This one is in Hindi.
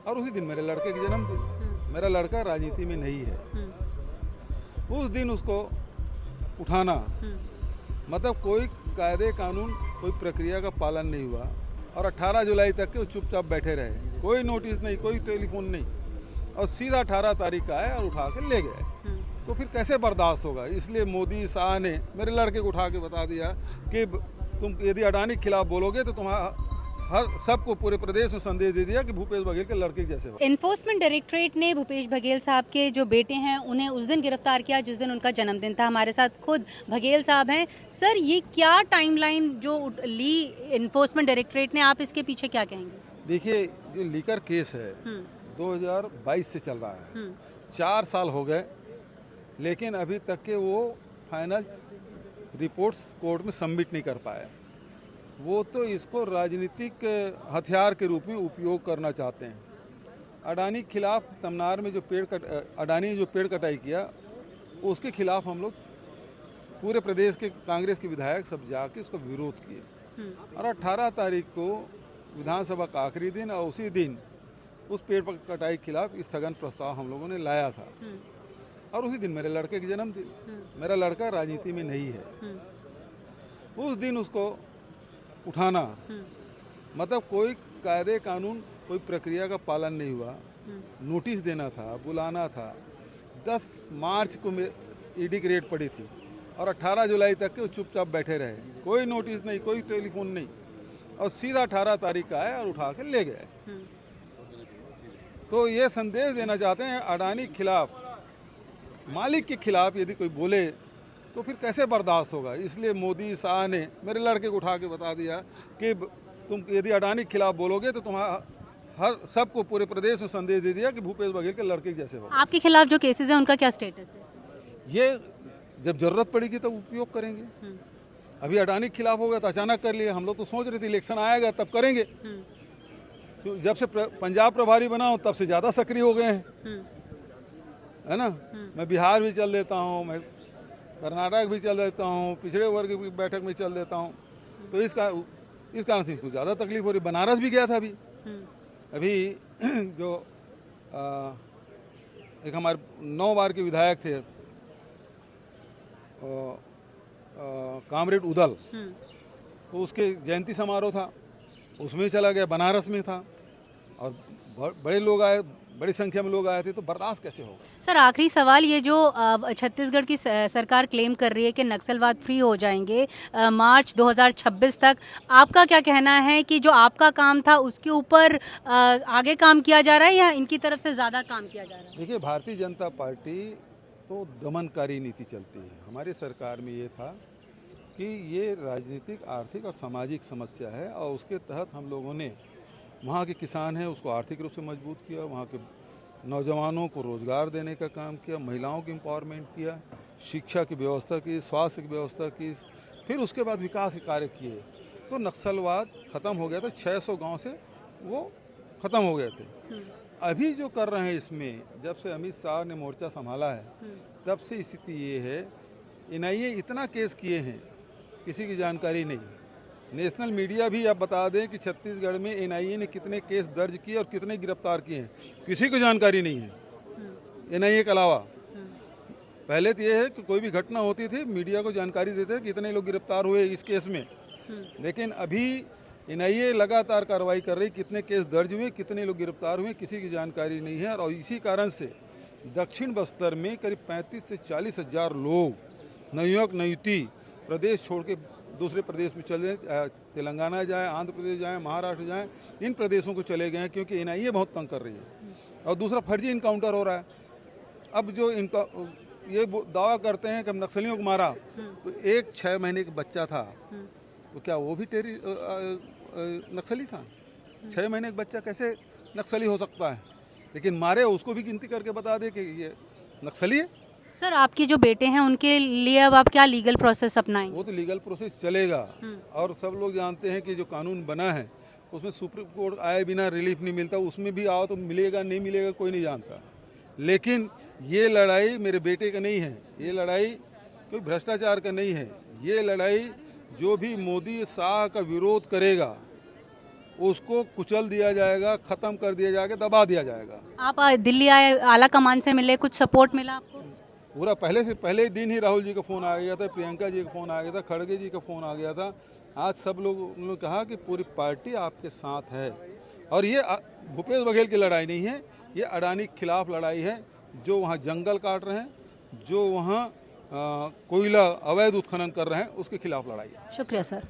और उसी दिन मेरे लड़के की जन्मदिन। मेरा लड़का राजनीति में नहीं है। उस दिन उसको उठाना मतलब कोई कायदे कानून कोई प्रक्रिया का पालन नहीं हुआ और 18 जुलाई तक के वो चुपचाप बैठे रहे, कोई नोटिस नहीं, कोई टेलीफोन नहीं, और सीधा 18 तारीख का आए और उठा के ले गए। तो फिर कैसे बर्दाश्त होगा? इसलिए मोदी शाह ने मेरे लड़के को उठा के बता दिया कि तुम यदि अडानी के खिलाफ बोलोगे तो तुम्हारा हर सबको पूरे प्रदेश में संदेश दे दिया कि भूपेश बघेल के लड़के जैसे हो। एनफोर्समेंट डायरेक्टरेट ने भूपेश बघेल साहब के जो बेटे हैं उन्हें उस दिन गिरफ्तार किया जिस दिन उनका जन्मदिन था। हमारे साथ खुद बघेल साहब हैं। सर, ये क्या टाइमलाइन जो ली एनफोर्समेंट डायरेक्टरेट ने, आप इसके पीछे क्या कहेंगे? देखिए, जो लीकर केस है 2022 से चल रहा है, 4 साल हो गए, लेकिन अभी तक के वो फाइनल रिपोर्ट्स कोर्ट में सबमिट नहीं कर पाए। वो तो इसको राजनीतिक हथियार के रूप में उपयोग करना चाहते हैं। अडानी के खिलाफ तमनार में जो अडानी ने जो पेड़ कटाई किया, उसके खिलाफ हम लोग पूरे प्रदेश के कांग्रेस के विधायक सब जाके उसका विरोध किए और 18 तारीख को विधानसभा का आखिरी दिन और उसी दिन उस पेड़ कटाई के खिलाफ स्थगन प्रस्ताव हम लोगों ने लाया था और उसी दिन मेरे लड़के की जन्मदिन। मेरा लड़का राजनीति में नहीं है। उस दिन उसको उठाना मतलब कोई कायदे कानून कोई प्रक्रिया का पालन नहीं हुआ, नोटिस देना था, बुलाना था। 10 मार्च को ईडी की रेड पड़ी थी और 18 जुलाई तक के वो चुपचाप बैठे रहे, कोई नोटिस नहीं, कोई टेलीफोन नहीं, और सीधा 18 तारीख का आए और उठा के ले गए। तो ये संदेश देना चाहते हैं अडानी के खिलाफ, मालिक के खिलाफ यदि कोई बोले तो फिर कैसे बर्दाश्त होगा? इसलिए मोदी शाह ने मेरे लड़के को उठा के बता दिया कि तुम यदि अडानी के खिलाफ बोलोगे तो तुम्हारा हर सबको पूरे प्रदेश में संदेश दे दिया कि भूपेश बघेल के लड़के जैसे हो। आपके खिलाफ जो केसेस हैं उनका क्या स्टेटस है? ये जब जरूरत पड़ेगी तब उपयोग करेंगे। अभी अडानी के खिलाफ होगा तो अचानक कर लिए। हम लोग तो सोच रहे थे इलेक्शन आएगा तब करेंगे। तो जब से पंजाब प्रभारी बना हूं तब से ज्यादा सक्रिय हो गए हैं, है ना। मैं बिहार भी चल देता हूँ, मैं कर्नाटक भी चल देता हूँ, पिछड़े वर्ग की बैठक में चल देता हूँ। तो इस कारण से कुछ ज़्यादा तकलीफ हो रही। बनारस भी गया था अभी जो एक हमारे 9 बार के विधायक थे कामरेड उदल, तो उसके जयंती समारोह था, उसमें चला गया। बनारस में था और बड़े लोग आए, बड़ी संख्या में लोग आए थे, तो बर्दाश्त कैसे होगा? सर, आखिरी सवाल, ये जो छत्तीसगढ़ की सरकार क्लेम कर रही है कि नक्सलवाद फ्री हो जाएंगे मार्च 2026 तक, आपका क्या कहना है कि जो आपका काम था उसके ऊपर आगे काम किया जा रहा है या इनकी तरफ से ज़्यादा काम किया जा रहा है? देखिए, भारतीय जनता पार्टी तो दमनकारी नीति चलती है। हमारी सरकार में ये था कि ये राजनीतिक, आर्थिक और सामाजिक समस्या है और उसके तहत हम लोगों ने वहाँ के किसान हैं उसको आर्थिक रूप से मजबूत किया, वहाँ के नौजवानों को रोज़गार देने का काम किया, महिलाओं की एम्पावरमेंट किया, शिक्षा की व्यवस्था की, स्वास्थ्य की व्यवस्था की, फिर उसके बाद विकास के कार्य किए। तो नक्सलवाद ख़त्म हो गया था। 600 गांव से वो ख़त्म हो गए थे। अभी जो कर रहे हैं इसमें, जब से अमित शाह ने मोर्चा संभाला है तब से स्थिति ये है, NIA इतना केस किए हैं, किसी की जानकारी नहीं। नेशनल मीडिया भी आप बता दें कि छत्तीसगढ़ में NIA ने कितने केस दर्ज किए और कितने गिरफ्तार किए हैं, किसी को जानकारी नहीं है NIA के अलावा। पहले तो ये है कि कोई भी घटना होती थी मीडिया को जानकारी देते कि इतने लोग गिरफ्तार हुए इस केस में, लेकिन अभी NIA लगातार कार्रवाई कर रही, कितने केस दर्ज हुए, कितने लोग गिरफ्तार हुए, किसी की जानकारी नहीं है। और इसी कारण से दक्षिण बस्तर में करीब 35 से 40 हज़ार लोग, नवयुवक नवयुवती प्रदेश छोड़ के दूसरे प्रदेश में चले, तेलंगाना जाए, आंध्र प्रदेश जाए, महाराष्ट्र जाए, इन प्रदेशों को चले गए हैं क्योंकि NIA बहुत तंग कर रही है। और दूसरा, फर्जी इनकाउंटर हो रहा है। अब जो ये दावा करते हैं कि हम नक्सलियों को मारा, तो एक 6 महीने का बच्चा था, तो क्या वो भी नक्सली था? 6 महीने का बच्चा कैसे नक्सली हो सकता है? लेकिन मारे उसको भी गिनती करके बता दे कि ये नक्सली है। सर, आपके जो बेटे हैं उनके लिए अब आप क्या लीगल प्रोसेस अपनाएंगे? वो तो लीगल प्रोसेस चलेगा और सब लोग जानते हैं कि जो कानून बना है उसमें सुप्रीम कोर्ट आए बिना रिलीफ नहीं मिलता। उसमें भी आओ तो मिलेगा नहीं मिलेगा कोई नहीं जानता। लेकिन ये लड़ाई मेरे बेटे का नहीं है, ये लड़ाई कोई भ्रष्टाचार का नहीं है। ये लड़ाई जो भी मोदी शाह का विरोध करेगा उसको कुचल दिया जाएगा, ख़त्म कर दिया जाएगा, दबा दिया जाएगा। आप दिल्ली आए, आला कमान से मिले, कुछ सपोर्ट मिला आपको? पूरा पहले दिन ही राहुल जी का फ़ोन आ गया था, प्रियंका जी का फ़ोन आ गया था, खड़गे जी का फ़ोन आ गया था। आज सब लोग उन्होंने कहा कि पूरी पार्टी आपके साथ है। और ये भूपेश बघेल की लड़ाई नहीं है, ये अडानी के खिलाफ लड़ाई है। जो वहाँ जंगल काट रहे हैं, जो वहाँ कोयला अवैध उत्खनन कर रहे हैं, उसके खिलाफ लड़ाई है। शुक्रिया सर।